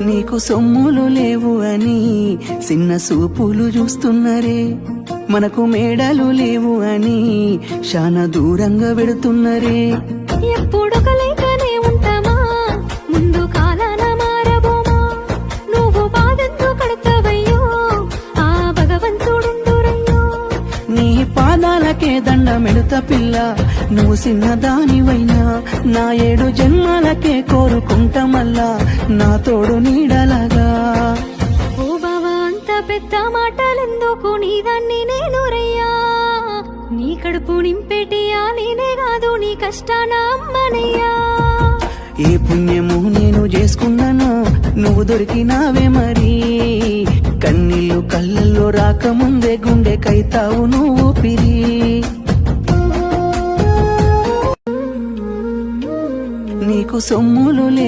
నీకు సొమ్ములు లేవు అని చిన్న సూపులు చూస్తున్నరే, మనకు మేడలు లేవు అని శానా దూరంగా పెడుతున్నరే. ఎప్పుడొక లేకనే ఉంటామా, ముందు కాలాన మారబోమా. నువ్వు బాధంతో కడతావయ్యో, ఆ భగవంతుడుండురయ్యో. నీ పాదాలకే దండమెడుత పిల్ల, నువ్వు చిన్నదానివైనా నా 7 జన్మాలకే కోరుకుంటా మల్లా నా తోడు నీడలాగా. ఓ బావా అంత పెద్ద మాటలెందుకు, నీ దాన్ని నేను రయ్యా. నీ కడుపు నింపేటియా నేనే కాదు, నీ కష్టాన అమ్మనయ్యా. ఏ పుణ్యము నేను చేసుకున్నానో నువ్వు దొరికినావే మరి. కన్నీళ్ళు కళ్ళల్లో రాకముందే గుండె కైతావు నువ్వు పిరి. నీకు సొమ్ములు